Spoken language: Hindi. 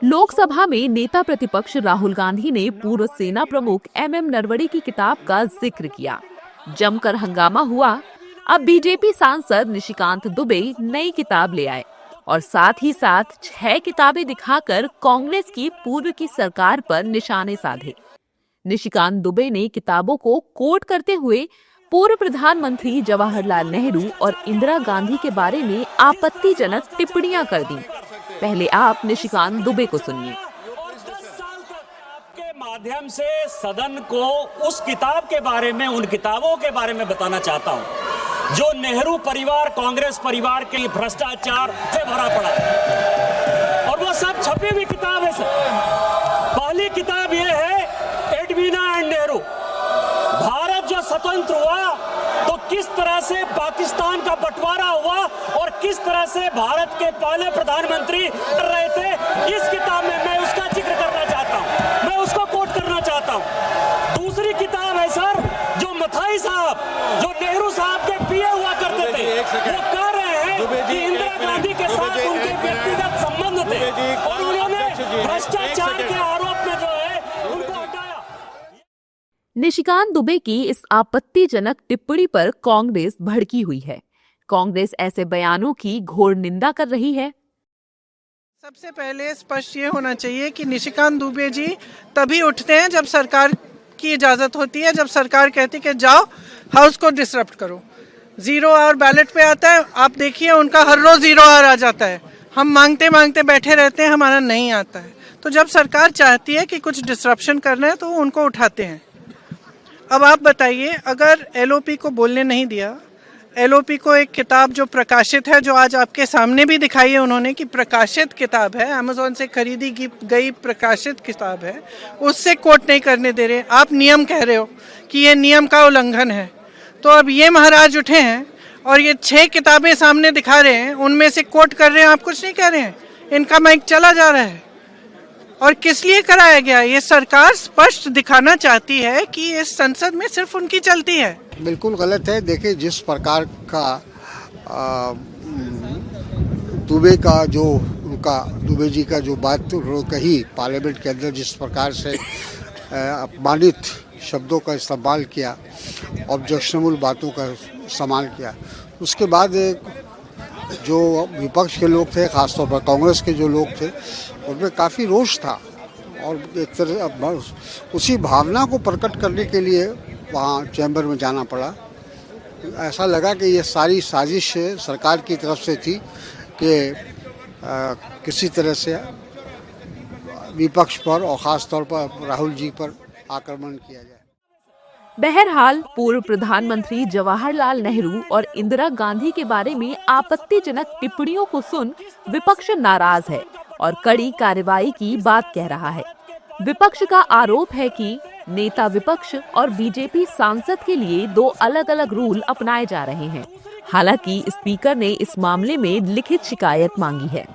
लोकसभा में नेता प्रतिपक्ष राहुल गांधी ने पूर्व सेना प्रमुख एमएम नरवणे की किताब का जिक्र किया। जमकर हंगामा हुआ। अब बीजेपी सांसद निशिकांत दुबे नई किताब ले आए और साथ ही साथ 6 किताबें दिखाकर कांग्रेस की पूर्व की सरकार पर निशाने साधे। निशिकांत दुबे ने किताबों को कोट करते हुए पूर्व प्रधानमंत्री जवाहरलाल नेहरू और इंदिरा गांधी के बारे में आपत्तिजनक टिप्पणियां कर दी। पहले आप निशिकांत दुबे को सुनिए। के माध्यम से सदन को उस किताब के बारे में, उन किताबों के बारे में बताना चाहता हूं जो नेहरू परिवार, कांग्रेस परिवार के भ्रष्टाचार से भरा पड़ा है। और वो सब छपी हुई किताब है सर। पहली किताब ये है एडवीना एंड नेहरू। भारत जो स्वतंत्र हुआ तो किस तरह से पाकिस्तान का बंटवारा हुआ और किस तरह से भारत के पहले प्रधानमंत्री कर रहे थे, इस किताब में मैं उसका जिक्र करना चाहता हूं, मैं उसको कोट करना चाहता हूं। दूसरी किताब है सर जो मथाई साहब, जो नेहरू साहब के पीए हुआ करते थे, वो कह रहे हैं कि इंदिरा गांधी के साथ उनके व्यक्तिगत संबंध थे और उन्होंने भ्रष्टाचार के आरोप में जो है उनको हटाया। निशिकांत दुबे की इस आपत्तिजनक टिप्पणी पर कांग्रेस भड़की हुई है। कांग्रेस ऐसे बयानों की घोर निंदा कर रही है। सबसे पहले स्पष्ट ये होना चाहिए कि निशिकांत दुबे जी तभी उठते हैं जब सरकार की इजाजत होती है, जब सरकार कहती है कि जाओ हाउस को डिसरप्ट करो। 0 आवर बैलेट पे आता है, आप देखिए उनका हर रोज 0 आवर आ जाता है। हम मांगते मांगते बैठे रहते हैं, हमारा नहीं आता है। तो जब सरकार चाहती है कि कुछ डिसरप्शन करना है तो उनको उठाते हैं। अब आप बताइए, अगर एलओपी को बोलने नहीं दिया, एलओपी को एक किताब जो प्रकाशित है, जो आज आपके सामने भी दिखाई है उन्होंने कि प्रकाशित किताब है, अमेज़न से खरीदी गई प्रकाशित किताब है, उससे कोट नहीं करने दे रहे। आप नियम कह रहे हो कि ये नियम का उल्लंघन है। तो अब ये महाराज उठे हैं और ये 6 किताबें सामने दिखा रहे हैं, उनमें से कोट कर रहे हैं, आप कुछ नहीं कह रहे हैं। इनका माइक चला जा रहा है। और किस लिए कराया गया? ये सरकार स्पष्ट दिखाना चाहती है कि इस संसद में सिर्फ उनकी चलती है। बिल्कुल गलत है। देखिए, जिस प्रकार का दुबे जी का जो बात कही पार्लियामेंट के अंदर, जिस प्रकार से अपमानित शब्दों का इस्तेमाल किया, ऑब्जेक्शनेबल बातों का इस्तेमाल किया, उसके बाद जो विपक्ष के लोग थे, खासतौर पर कांग्रेस के जो लोग थे, उनमें काफ़ी रोष था और एक तरह उसी भावना को प्रकट करने के लिए वहाँ चैम्बर में जाना पड़ा। ऐसा लगा कि ये सारी साजिश सरकार की तरफ से थी कि किसी तरह से विपक्ष पर और ख़ास तौर पर राहुल जी पर आक्रमण किया जाए। बहरहाल पूर्व प्रधानमंत्री जवाहरलाल नेहरू और इंदिरा गांधी के बारे में आपत्तिजनक टिप्पणियों को सुन विपक्ष नाराज है और कड़ी कार्रवाई की बात कह रहा है। विपक्ष का आरोप है कि नेता विपक्ष और बीजेपी सांसद के लिए 2 अलग-अलग रूल अपनाए जा रहे हैं। हालांकि स्पीकर ने इस मामले में लिखित शिकायत मांगी है।